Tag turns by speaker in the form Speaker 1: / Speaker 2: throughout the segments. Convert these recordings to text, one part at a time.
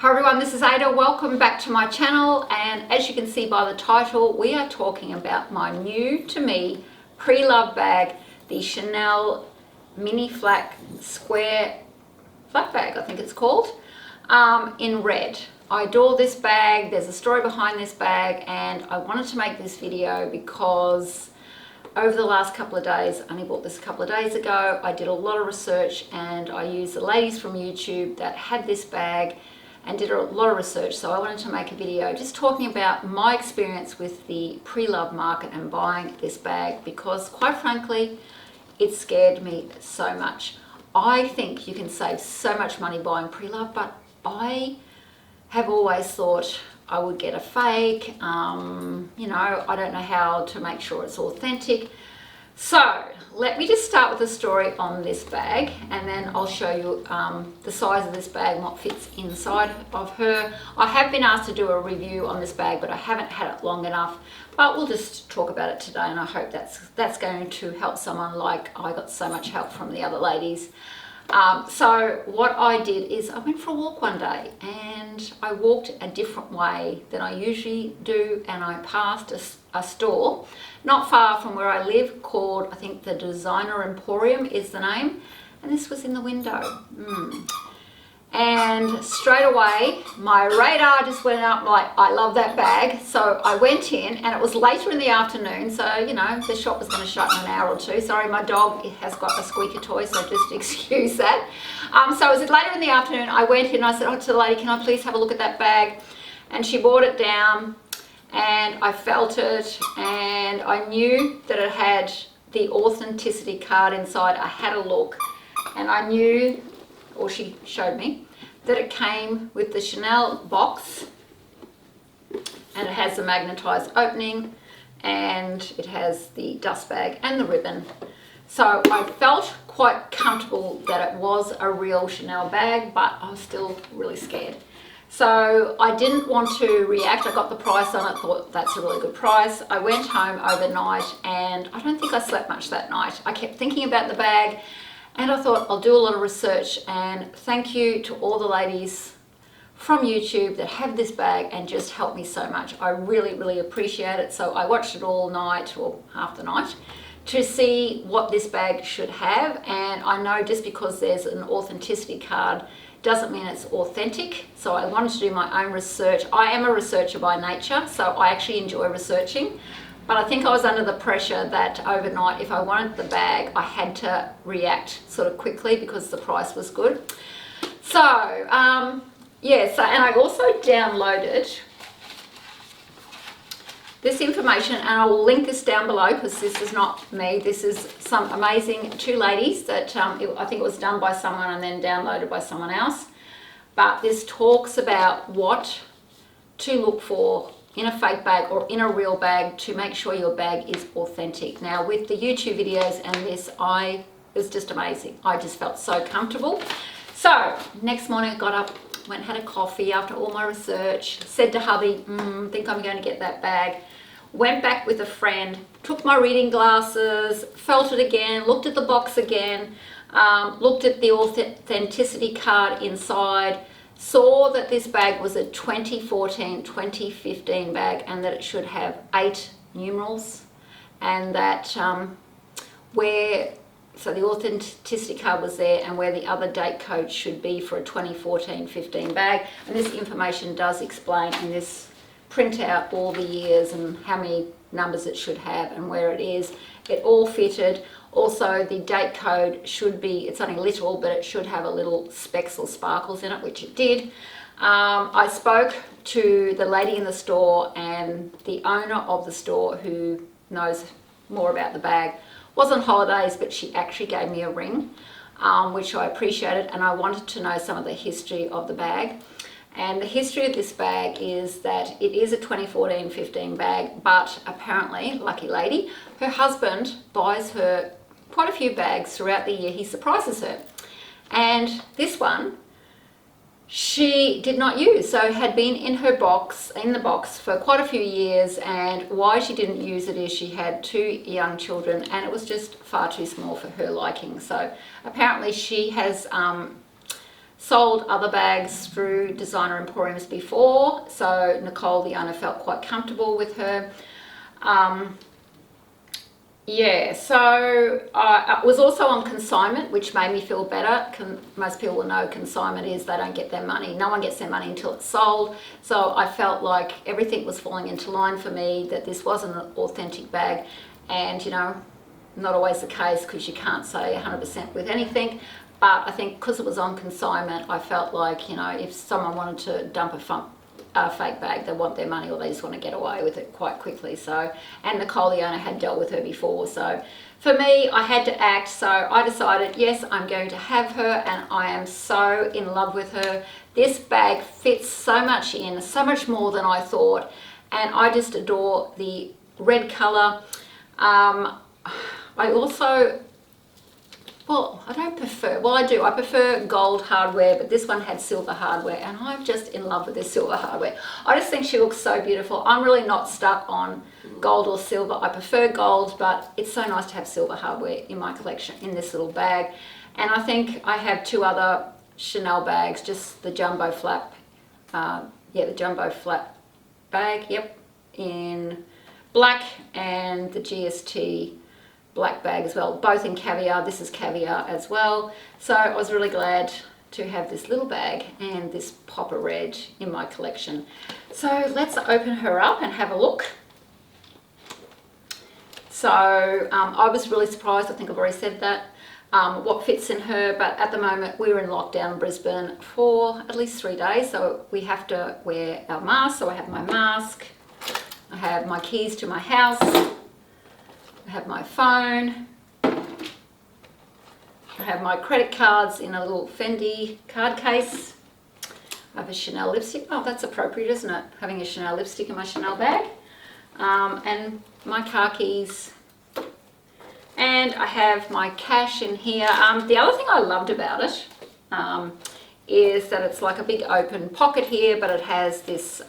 Speaker 1: Hi everyone, this is Ada. Welcome back to my channel, and as you can see by the title, we are talking about my new to me pre-loved bag, the Chanel mini flat square flat bag, I think it's called, in red. I adore this bag. There's a story behind this bag, and I wanted to make this video because over the last couple of days, I only bought this a couple of days ago, I did a lot of research and I used the ladies from YouTube that had this bag and did a lot of research. So I wanted to make a video just talking about my experience with the pre-loved market and buying this bag, because quite frankly, it scared me so much. I think you can save so much money buying pre-loved, but I have always thought I would get a fake. You know, I don't know how to make sure it's authentic. So let me just start with the story on this bag, and then I'll show you the size of this bag and what fits inside of her. I have been asked to do a review on this bag, but I haven't had it long enough. But we'll just talk about it today, and I hope that's going to help someone like I got so much help from the other ladies. So what I did is I went for a walk one day and I walked a different way than I usually do, and I passed a store not far from where I live called, I think, the Designer Emporium is the name, and this was in the window. And straight away my radar just went up, like, I love that bag. So I went in, and it was later in the afternoon, so you know the shop was going to shut in an hour or two. Sorry, my dog has got a squeaky toy, so just excuse that. So it was later in the afternoon. I went in and I said to the lady, can I please have a look at that bag? And she brought it down, and I felt it, and I knew that it had the authenticity card inside. I had a look and I knew, or she showed me, that it came with the Chanel box, and it has the magnetized opening, and it has the dust bag and the ribbon. So I felt quite comfortable that it was a real Chanel bag, but I was still really scared. So I didn't want to react. I got the price on it, thought that's a really good price. I went home overnight, and I don't think I slept much that night. I kept thinking about the bag, and I thought I'll do a lot of research. And thank you to all the ladies from YouTube that have this bag and just helped me so much. I really, really appreciate it. So I watched it all night, or half the night, to see what this bag should have. And I know just because there's an authenticity card doesn't mean it's authentic. So I wanted to do my own research. I am a researcher by nature, so I actually enjoy researching. But I think I was under the pressure that overnight, if I wanted the bag, I had to react sort of quickly because the price was good. So, yeah, so, and I also downloaded this information, and I will link this down below because this is not me. This is some amazing two ladies that I think it was done by someone and then downloaded by someone else. But this talks about what to look for in a fake bag or in a real bag to make sure your bag is authentic. Now with the YouTube videos and this, it was just amazing. I just felt so comfortable. So next morning I got up, went and had a coffee after all my research, said to hubby, think I'm going to get that bag. Went back with a friend, took my reading glasses, felt it again, looked at the box again, looked at the authenticity card inside, saw that this bag was a 2014-2015 bag, and that it should have 8 numerals, and that so the authenticity card was there, and where the other date code should be for a 2014-15 bag. And this information does explain in this printout all the years and how many numbers it should have and where it is. It all fitted. Also, the date code should be, it's only little, but it should have a little specks or sparkles in it, which it did. I spoke to the lady in the store, and the owner of the store, who knows more about the bag, was on holidays, but she actually gave me a ring, which I appreciated, and I wanted to know some of the history of the bag. And the history of this bag is that it is a 2014-15 bag, but apparently, lucky lady, her husband buys her quite a few bags throughout the year. He surprises her. And this one, she did not use, so had been in the box for quite a few years, and why she didn't use it is she had 2 young children, and it was just far too small for her liking. So apparently she has sold other bags through designer emporiums before, so Nicole, the owner, felt quite comfortable with her. Yeah, so I was also on consignment, which made me feel better. Most people will know consignment is they don't get their money. No one gets their money until it's sold. So I felt like everything was falling into line for me, that this wasn't an authentic bag. And, you know, not always the case because you can't say 100% with anything. But I think because it was on consignment, I felt like, you know, if someone wanted to dump a fake bag, they want their money or they just want to get away with it quite quickly. So, and Nicole, the owner, had dealt with her before. So for me, I had to act. So I decided, yes, I'm going to have her, and I am so in love with her. This bag fits so much in, so much more than I thought. And I just adore the red color. I also, well, I don't prefer, well I do, I prefer gold hardware, but this one had silver hardware, and I'm just in love with this silver hardware. I just think she looks so beautiful. I'm really not stuck on gold or silver. I prefer gold, but it's so nice to have silver hardware in my collection in this little bag. And I think I have two other Chanel bags, just the jumbo flap, the jumbo flap bag, yep, in black, and the GST black bag as well, both in caviar. This is caviar as well. So I was really glad to have this little bag and this popper red in my collection. So let's open her up and have a look. So I was really surprised, I think I've already said that, what fits in her, but at the moment we're in lockdown in Brisbane for at least 3 days, so we have to wear our mask. So I have my mask, I have my keys to my house, I have my phone, I have my credit cards in a little Fendi card case, I have a Chanel lipstick. Oh, that's appropriate, isn't it? Having a Chanel lipstick in my Chanel bag. And my car keys. And I have my cash in here. The other thing I loved about it is that it's like a big open pocket here, but it has this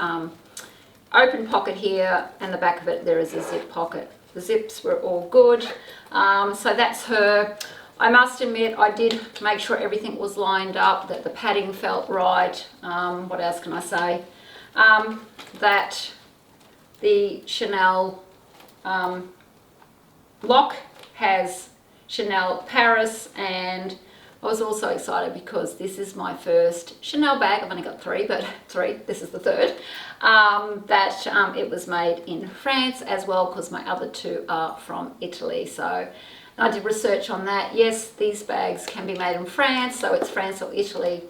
Speaker 1: open pocket here, and the back of it there is a zip pocket. The zips were all good. So that's her. I must admit, I did make sure everything was lined up, that the padding felt right. What else can I say? That the Chanel lock has Chanel Paris, and I was also excited because this is my first Chanel bag. I've only got three, this is the third. That it was made in France as well, because my other two are from Italy. So I did research on that. Yes, these bags can be made in France, so it's France or Italy.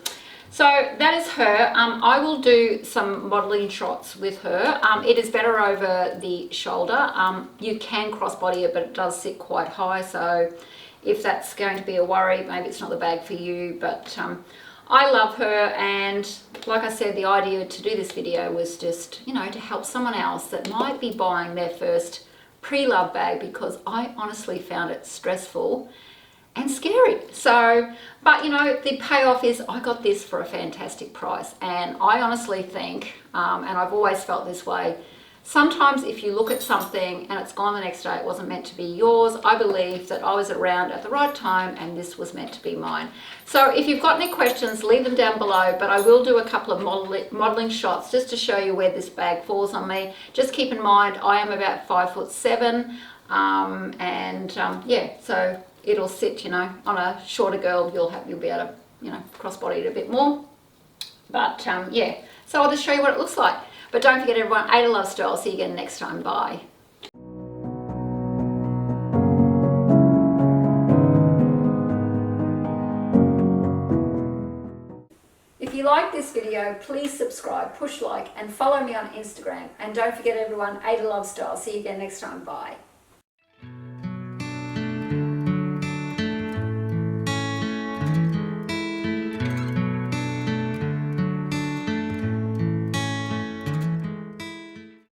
Speaker 1: So that is her. I will do some modelling shots with her. It is better over the shoulder. You can crossbody it, but it does sit quite high. So if that's going to be a worry, maybe it's not the bag for you. But I love her, and like I said, the idea to do this video was just, you know, to help someone else that might be buying their first pre-loved bag, because I honestly found it stressful and scary. So, but you know, the payoff is I got this for a fantastic price. And I honestly think, and I've always felt this way, sometimes if you look at something and it's gone the next day, it wasn't meant to be yours. I believe that I was around at the right time and this was meant to be mine. So if you've got any questions, leave them down below, but I will do a couple of modeling shots just to show you where this bag falls on me. Just keep in mind, I am about 5'7", yeah, so it'll sit, you know, on a shorter girl, you'll be able to, you know, crossbody it a bit more. But yeah, so I'll just show you what it looks like. But don't forget everyone, Ada loves style. See you again next time. Bye. If you like this video, please subscribe, push like, and follow me on Instagram. And don't forget everyone, Ada loves style. See you again next time. Bye.